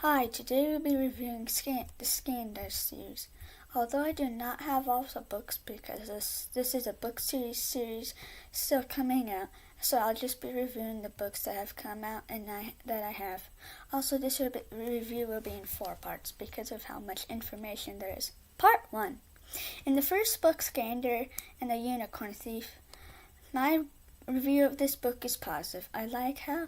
Hi, today we'll be reviewing the Skandar series. Although I do not have all the books because this is a book series still coming out, so I'll just be reviewing the books that have come out and that I have. Also, this review will be in 4 parts because of how much information there is. Part 1. In the first book, Skandar and the Unicorn Thief, my review of this book is positive. I like how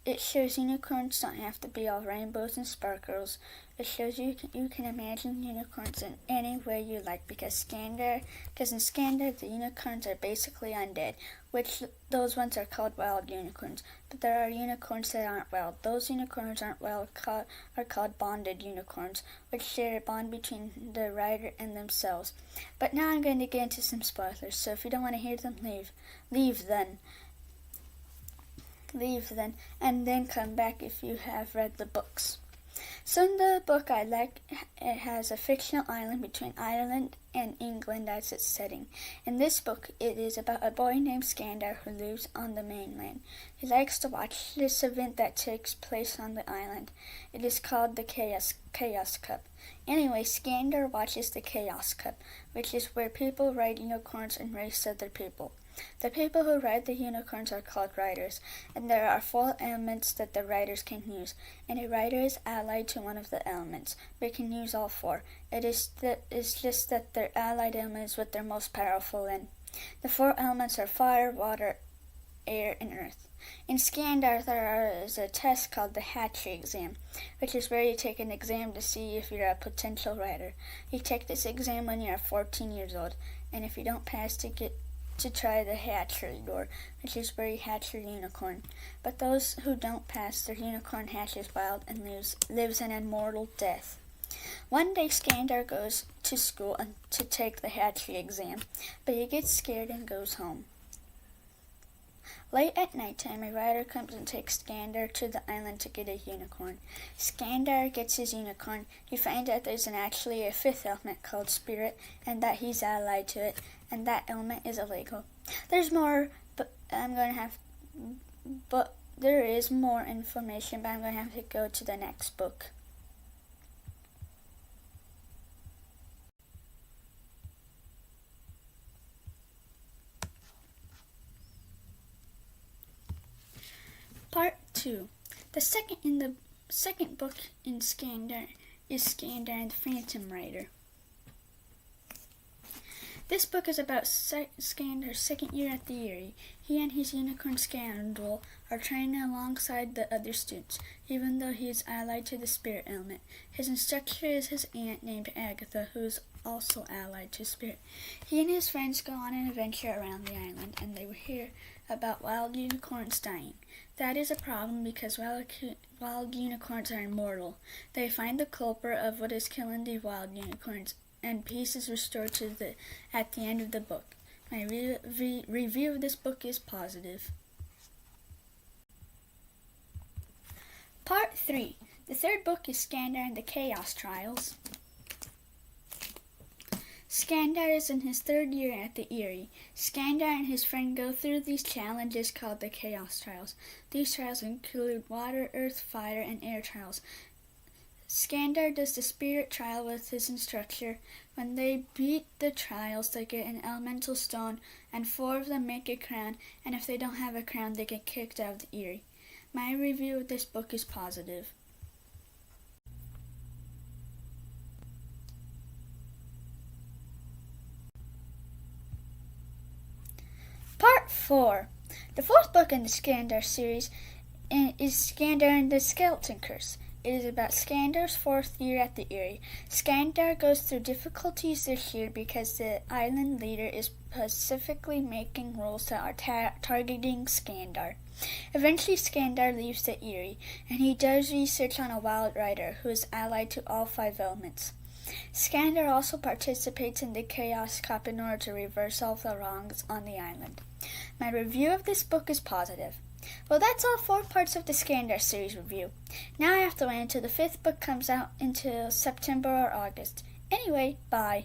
it shows unicorns don't have to be all rainbows and sparkles. It shows you can imagine unicorns in any way you like because in Skandar the unicorns are basically undead, which those ones are called wild unicorns. But there are unicorns that aren't wild. Those unicorns aren't wild are called bonded unicorns, which share a bond between the rider and themselves. But now I'm going to get into some spoilers, so if you don't want to hear them, leave then, and then come back if you have read the books. So in the book it has a fictional island between Ireland and England as its setting. In this book, it is about a boy named Skandar who lives on the mainland. He likes to watch this event that takes place on the island. It is called the Chaos Cup. Anyway, Skandar watches the Chaos Cup, which is where people ride unicorns and race other people. The people who ride the unicorns are called riders, and there are 4 elements that the riders can use, and a rider is allied to one of the elements, but can use all 4. It's just that their allied element is what they're most powerful in. The 4 elements are fire, water, air, and earth. In Skandar, there is a test called the Hatchery exam, which is where you take an exam to see if you're a potential rider. You take this exam when you are 14 years old, and if you don't pass to try the hatchery door, which is where you hatch your unicorn. But those who don't pass, their unicorn hatches wild and lives an immortal death. One day Skandar goes to school to take the hatchery exam, but he gets scared and goes home. Late at nighttime, a rider comes and takes Skandar to the island to get a unicorn. Skandar gets his unicorn. He finds out there's actually a 5th element called spirit, and that he's allied to it, and that element is illegal. There's more, but there is more information, but I'm going to have to go to the next book. Part 2. The second book in Skandar is Skandar and the Phantom Rider. This book is about Skandar's second year at the Eyrie. He and his unicorn Skandar are training alongside the other students, even though he is allied to the spirit element. His instructor is his aunt named Agatha, who is also allied to spirit. He and his friends go on an adventure around the island, and they hear about wild unicorns dying. That is a problem because wild unicorns are immortal. They find the culprit of what is killing the wild unicorns, and peace is restored at the end of the book. My review of this book is positive. Part 3. The third book is Skandar and the Chaos Trials. Skandar is in his 3rd year at the Eyrie. Skandar and his friend go through these challenges called the Chaos Trials. These trials include water, earth, fire, and air trials. Skandar does the spirit trial with his instructor. When they beat the trials, they get an elemental stone, and 4 of them make a crown, and if they don't have a crown, they get kicked out of the Eyrie. My review of this book is positive. Part 4. The 4th book in the Skandar series is Skandar and the Skeleton Curse. It is about Skandar's 4th year at the Eyrie. Skandar goes through difficulties this year because the island leader is specifically making rules that are targeting Skandar. Eventually, Skandar leaves the Eyrie, and he does research on a wild rider who is allied to all 5 elements. Skandar also participates in the Chaos Cup in order to reverse all the wrongs on the island. My review of this book is positive. Well, that's all 4 parts of the Skandar series review. Now I have to wait until the 5th book comes out until September or August. Anyway, bye.